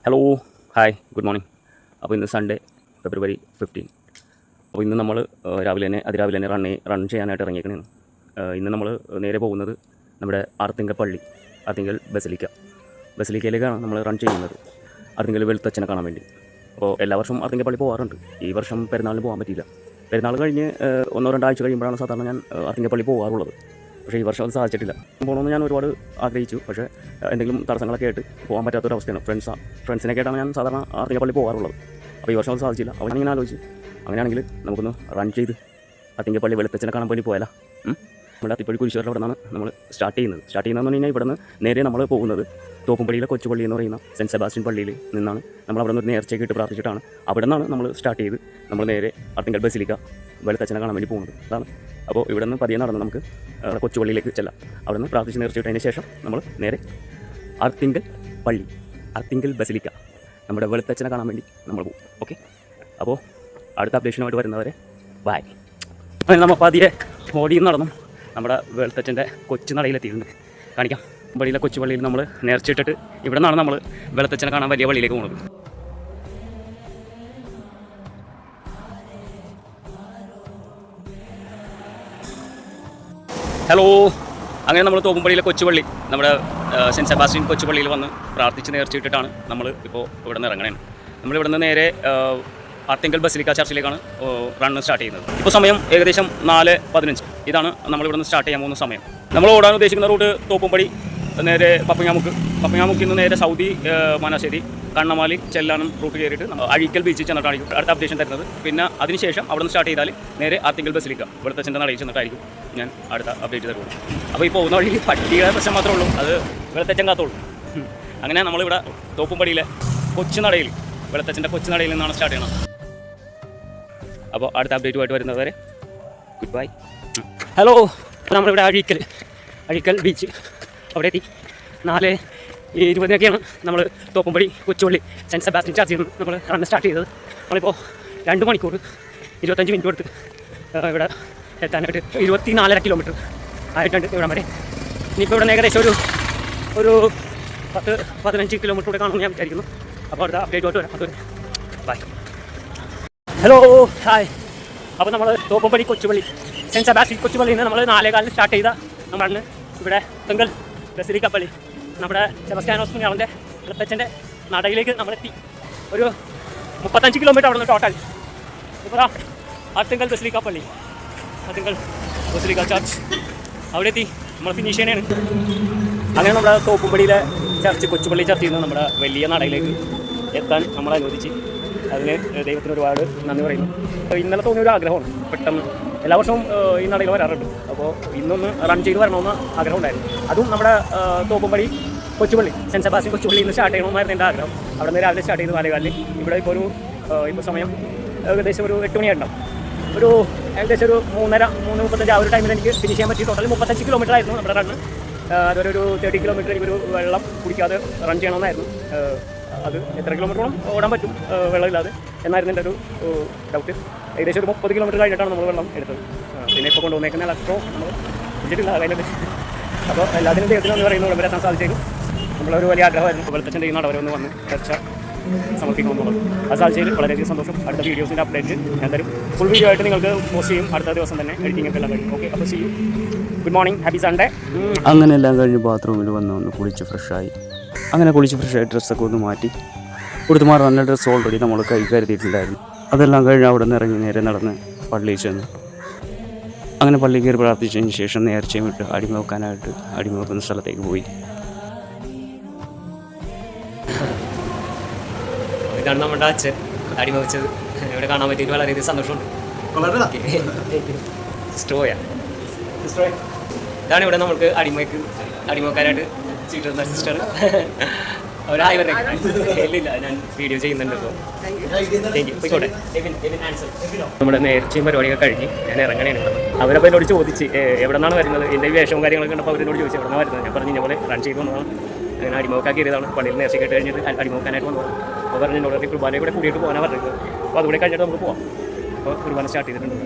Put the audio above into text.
Hello hi good morning. അപ്പോൾ ഇന്ന് Sunday ഫെബ്രുവരി 15. അപ്പോൾ ഇന്ന് നമ്മൾ അതിരാവിലെ തന്നെ റൺ ചെയ്യാനായിട്ട് ഇറങ്ങിയിരിക്കണേന്ന്. ഇന്ന് നമ്മൾ നേരെ പോകുന്നത് നമ്മുടെ ആർത്തിങ്കൽ ബസലിക്കയിലേക്കാണ് നമ്മൾ റൺ ചെയ്യുന്നത്. ആർത്തിങ്കൽ വെളുത്തച്ഛനെ കാണാൻ വേണ്ടി. അപ്പോൾ എല്ലാ വർഷവും ആർത്തിങ്കൽ പള്ളി പോകാറുണ്ട്. ഈ വർഷം പെരുന്നാളിന് പോകാൻ പറ്റിയില്ല. പെരുന്നാൾ കഴിഞ്ഞ് 1-2 ആഴ്ച കഴിയുമ്പോഴാണ് സാധാരണ ഞാൻ ആർത്തിങ്കൽ പള്ളി പോകാറുള്ളത്. പക്ഷേ ഈ വർഷം അത് സാധിച്ചിട്ടില്ല. പോകണമെന്ന് ഞാൻ ഒരുപാട് ആഗ്രഹിച്ചു. പക്ഷേ എന്തെങ്കിലും തടസ്സങ്ങളൊക്കെ ആയിട്ട് പോകാൻ പറ്റാത്തൊരവസ്ഥയാണ്. ഫ്രണ്ട്സിനൊക്കെ ആയിട്ടാണ് ഞാൻ സാധാരണ ആർത്തിങ്കൽ പള്ളി പോകാറുള്ളത്. അപ്പോൾ ഈ വർഷം അത് സാധിച്ചില്ല. അപ്പോൾ ഞാനിങ്ങനെ ആലോചിച്ചു, അങ്ങനെയാണെങ്കിൽ നമുക്കൊന്ന് റൺ ചെയ്ത് ആർത്തിങ്കൽ പള്ളി വെളുത്തച്ഛനെ കാണാൻ വേണ്ടി പോയാലോ. നമ്മുടെ അത്തിപ്പള്ളി കുരിശുവരുടെ അവിടെ നിന്നാണ് നമ്മൾ സ്റ്റാർട്ട് ചെയ്യുന്നതെന്ന് പറഞ്ഞു കഴിഞ്ഞാൽ ഇവിടെ നിന്ന് നേരെ നമ്മൾ പോകുന്നത് തോപ്പുംപള്ളിയിലെ കൊച്ചുപള്ളി എന്ന് പറയുന്ന സെൻറ്റ് സെബാസ്റ്റ്യൻ പള്ളിയിൽ നിന്നാണ്. നമ്മൾ അവിടെ നിന്ന് നേർച്ചയൊക്കെ ഇട്ട് പ്രാർത്ഥിച്ചിട്ടാണ് അവിടെ നിന്നാണ് നമ്മൾ സ്റ്റാർട്ട് ചെയ്ത് നമ്മൾ നേരെ ആർത്തിങ്കൽ ബസിലിക്ക വെളുത്തച്ഛനെ കാണാൻ വേണ്ടി പോകുന്നത്. അതാണ്. അപ്പോൾ ഇവിടെ നിന്ന് പതിയെ നടന്ന് നമുക്ക് കൊച്ചുപള്ളിയിലേക്ക് ചെല്ലാം. അവിടെ നിന്ന് പ്രാർത്ഥിച്ച് നേർച്ചയിട്ടതിന് ശേഷം നമ്മൾ നേരെ ആർത്തിങ്കൽ ബസിലിക്ക നമ്മുടെ വെളുത്തച്ഛനെ കാണാൻ വേണ്ടി നമ്മൾ പോകും. ഓക്കെ, അപ്പോൾ അടുത്ത അപ്ഡേഷനുമായിട്ട് വരുന്നവരെ ബൈ. അങ്ങനെ നമ്മൾ പതിയെ മോഡിയിൽ നടന്നു നമ്മുടെ വെളുത്തച്ഛൻ്റെ കൊച്ചു നടയിലെത്തിയിട്ടുണ്ട്. കാണിക്കാം. പള്ളിയിലെ കൊച്ചുപള്ളിയിൽ നമ്മൾ നേർച്ചയിട്ടിട്ട് ഇവിടെ നിന്നാണ് നമ്മൾ വെളുത്തച്ഛനെ കാണാൻ വലിയ പള്ളിയിലേക്ക് പോകുന്നത്. ഹലോ. അങ്ങനെ നമ്മൾ തോപ്പുംപള്ളിയിലെ കൊച്ചുപള്ളി നമ്മുടെ സെൻറ്റ് സെബാസ്റ്റ്യൻ കൊച്ചുപള്ളിയിൽ വന്ന് പ്രാർത്ഥിച്ച് നേർച്ചയിട്ടിട്ടാണ് നമ്മൾ ഇപ്പോൾ ഇവിടെ നിന്ന് ഇറങ്ങണേ. നമ്മളിവിടെ നിന്ന് നേരെ ആർത്തിങ്കൽ ബസിലിക്ക ചർച്ചിലേക്കാണ് റണ്ണ് സ്റ്റാർട്ട് ചെയ്യുന്നത്. ഇപ്പോൾ സമയം ഏകദേശം 4:15. ഇതാണ് നമ്മളിവിടെ നിന്ന് സ്റ്റാർട്ട് ചെയ്യാൻ പോകുന്ന സമയം. നമ്മൾ ഓടാൻ ഉദ്ദേശിക്കുന്ന റൂട്ട് തോപ്പുംപടി നേരെ പപ്പങ്ങാമുക്കിൽ നിന്ന് നേരെ സൗദി, മനാശ്ശേരി, കണ്ണമാലി, ചെല്ലാനം റൂട്ട് കയറിയിട്ട് അഴീക്കൽ ബീച്ചിൽ ചെന്നിട്ടായിരിക്കും അടുത്ത അപ്ഡേഷൻ തരുന്നത്. പിന്നെ അതിനുശേഷം അവിടെ നിന്ന് സ്റ്റാർട്ട് ചെയ്താൽ നേരെ ആർത്തിങ്കൽ ബസിലിക്ക വെളുത്തച്ഛൻ്റെ നടയിൽ ചെന്നിട്ടായിരിക്കും ഞാൻ അടുത്ത അപ്ഡേറ്റ് തരുള്ളൂ. അപ്പോൾ ഈ പോകുന്ന വഴിയിൽ പട്ടിയുടെ പ്രശ്നം മാത്രമേ ഉള്ളൂ, അത് വെളുത്തച്ഛൻ കാത്തുള്ളൂ. അങ്ങനെ നമ്മളിവിടെ തോപ്പുംപടിയിലെ കൊച്ചുനടയിൽ വെളുത്തച്ഛൻ്റെ കൊച്ചുനടയിൽ നിന്നാണ് സ്റ്റാർട്ട് ചെയ്യണം. അപ്പോൾ അടുത്ത അപ്ഡേറ്റുമായിട്ട് വരുന്നവരെ ഗുഡ് ബൈ. ഹലോ. നമ്മളിവിടെ അഴീക്കൽ ബീച്ച് അവിടെ എത്തി. 4:20 നമ്മൾ തോപ്പുംപടി കൊച്ചുപള്ളി സെൻറ്റ് സെബാസ്റ്റ്യൻ ചർച്ചിൽ നിന്ന് നമ്മൾ റൺ സ്റ്റാർട്ട് ചെയ്തത്. നമ്മളിപ്പോൾ 2 മണിക്കൂർ 25 മിനിറ്റ് കൊടുത്ത് ഇവിടെ എത്താനായിട്ട് 24.5 കിലോമീറ്റർ ആയിട്ടുണ്ട് ഇവിടെ വരെ. ഇനിയിപ്പോൾ ഇവിടെ ഏകദേശം ഒരു 10-15 കിലോമീറ്റർ കൂടെ കാണുമെന്ന് ഞാൻ വിചാരിക്കുന്നു. അപ്പോൾ അടുത്ത അപ്ഡേറ്റുമായിട്ട് വരാം. അതുവരെ ബൈ. Hello hi. അപ്പോൾ നമ്മൾ തോപ്പുംപടി കൊച്ചുപള്ളി സെൻറ്റ് സെബാസ്റ്റ്യൻ കൊച്ചുപള്ളിയിൽ നിന്ന് നമ്മൾ 4:15 സ്റ്റാർട്ട് ചെയ്ത നമ്മളാണ് ഇവിടെ ആർത്തിങ്കൽ ബസിലിക്ക പള്ളി നമ്മുടെ സെബാസ്റ്റ്യാനോസ് പുണ്യാളൻ്റെ വെളുത്തച്ഛൻ്റെ നടയിലേക്ക് നമ്മളെത്തി. ഒരു 35 കിലോമീറ്റർ അവിടെ നിന്ന് ടോട്ടൽ. ഇപ്പോൾ ആർത്തിങ്കൽ ബസിലിക്ക പള്ളി, ആർത്തിങ്കൽ ബസിലിക്ക ചർച്ച് അവിടെ എത്തി. നമ്മൾ ഫിനിഷ് ചെയ്യണേണ്. അങ്ങനെ നമ്മുടെ തോപ്പുംപടിയിലെ കൊച്ചുപള്ളി ചർച്ചിൽ നിന്ന് നമ്മുടെ വലിയ നടയിലേക്ക് എത്താൻ നമ്മൾ അനുവദിച്ച് അതിന് ദൈവത്തിന് ഒരുപാട് നന്ദി പറയുന്നു. ഇന്നലെ തോന്നിയൊരു ആഗ്രഹമാണ്. പെട്ടെന്ന് എല്ലാ വർഷവും ഈ നടയിൽ വരാറുണ്ട്. അപ്പോൾ ഇന്നൊന്ന് റൺ ചെയ്ത് വരണമെന്ന് ആഗ്രഹം ഉണ്ടായിരുന്നു. അതും നമ്മുടെ തോപ്പുംപടി കൊച്ചുപള്ളി സെൻറ്റ് സെബാസ്റ്റ്യൻ കൊച്ചുപള്ളിയിൽ നിന്ന് സ്റ്റാർട്ട് ചെയ്യണമെന്നായിരുന്നു എൻ്റെ ആഗ്രഹം. അവിടെ നിന്ന് രാവിലെ സ്റ്റാർട്ട് ചെയ്ത് 4:15. ഇവിടെ ഇപ്പോൾ സമയം ഏകദേശം ഒരു 8 മണിയായിട്ടുണ്ടാവും. ഏകദേശം ഒരു 3:35 ആ ഒരു ടൈമിൽ എനിക്ക് ഫിനിഷ് ചെയ്യാൻ പറ്റി. ടോട്ടൽ 35 കിലോമീറ്റർ ആയിരുന്നു നമ്മുടെ റണ്ണ്. അതുവരെ ഒരു 30 കിലോമീറ്റർ എനിക്കൊരു വെള്ളം കുടിക്കാതെ റൺ ചെയ്യണമെന്നായിരുന്നു. അത് എത്ര കിലോമീറ്ററോളം ഓടാൻ പറ്റും വെള്ളമില്ലാതെ എന്നായിരുന്നു എൻ്റെ ഒരു ഡൗട്ട്. ഏകദേശം ഒരു 30 കിലോമീറ്റർ കഴിഞ്ഞിട്ടാണ് നമ്മൾ വെള്ളം എടുത്തത്. പിന്നെ ഇപ്പോൾ കൊണ്ടുവന്നേക്കുന്ന ഇലക്ട്രോ നമ്മൾ വിളിച്ചിട്ടില്ല കഴിഞ്ഞിട്ട്. അപ്പോൾ എല്ലാത്തിനും ദൈവത്തിനും എന്ന് പറയുന്നത് ഇവിടെ എത്താൻ സാധിച്ചേക്കും. നമ്മളൊരു വലിയ ആഗ്രഹമായിരുന്നു വെളുത്തച്ഛൻ്റെ ഈ നടവരെ ഒന്ന് വന്ന് ചർച്ച സമർപ്പിക്കണമെന്നുള്ളത്. അത് സാധിച്ചതിൽ വളരെയധികം സന്തോഷം. അടുത്ത വീഡിയോസിൻ്റെ അപ്ഡേറ്റ് ഞാൻ തരും. ഫുൾ വീഡിയോ ആയിട്ട് നിങ്ങൾക്ക് പോസ്റ്റ് ചെയ്യും. അടുത്ത ദിവസം തന്നെ എഡിറ്റിംഗ് ഒക്കെ എല്ലാം കഴിയും. ഓക്കെ, അപ്പോൾ see you. Good morning, happy Sunday. അങ്ങനെ എല്ലാം കഴിഞ്ഞ് ബാത്റൂമിൽ വന്ന് കുളിച്ച് ഫ്രഷായി ഡ്രസ്സൊക്കെ ഒന്ന് മാറ്റി കൊടുത്ത് മാറി. നല്ല ഡ്രസ്സ് ഓൾറെഡി നമ്മൾ കൈ കരുതിയിട്ടുണ്ടായിരുന്നു. അതെല്ലാം കഴിഞ്ഞ് അവിടെ നിന്ന് ഇറങ്ങി നേരെ നടന്ന് പള്ളിയിൽ ചെന്ന് അങ്ങനെ പള്ളി കയറി പ്രാർത്ഥിച്ചതിന് ശേഷം നേർച്ചയും വിട്ട് അടിമ വെക്കുന്ന സ്ഥലത്തേക്ക് പോയി. ഇതാണ് നമ്മുടെ അച്ഛൻ അടിമ വെച്ചത്. ഇവിടെ കാണാൻ പറ്റിയിട്ട് വളരെയധികം സന്തോഷമുണ്ട്. ഇതാണ് ഇവിടെ നമുക്ക് അടിമക്കാരായിട്ട് ചെയ്തിരുന്ന സിസ്റ്റർ. അവരായി ഇല്ല, ഞാൻ വീഡിയോ ചെയ്യുന്നുണ്ട്. ഇപ്പോൾ താങ്ക് യു. പോയിക്കോട്ടെ. നമ്മുടെ നേർച്ചയും പരിപാടിയൊക്കെ കഴിഞ്ഞ് ഞാൻ ഇറങ്ങണേണ്. അവരപ്പോൾ എന്നോട് ചോദിച്ച് എവിടെ നിന്നാണ് വരുന്നത്, എൻ്റെ വേഷവും കാര്യങ്ങളൊക്കെ കണ്ടപ്പോൾ അവരെന്നോട് ചോദിച്ചു എവിടെ നിന്നാണ് വരുന്നത്. ഞാൻ പറഞ്ഞു ഇതുപോലെ റൺ ചെയ്ത് വന്നതാണ്, അങ്ങനെ അടിമക്കാക്കി കയറിയതാണ്. പള്ളിയിൽ നേർച്ചയൊക്കെ ഇട്ട് കഴിഞ്ഞിട്ട് അടിമക്കാനായിട്ട് വന്നതാണ്. അപ്പോൾ പറഞ്ഞു എന്നോട് കുർബാനയെ കൂടെ കൂടിയിട്ട് പോകാനാണ് പറഞ്ഞത്. അപ്പോൾ അതുകൂടെ കഴിഞ്ഞിട്ട് നമുക്ക് പോകാം. അപ്പോൾ കുർബാന സ്റ്റാർട്ട് ചെയ്തിട്ടുണ്ട്.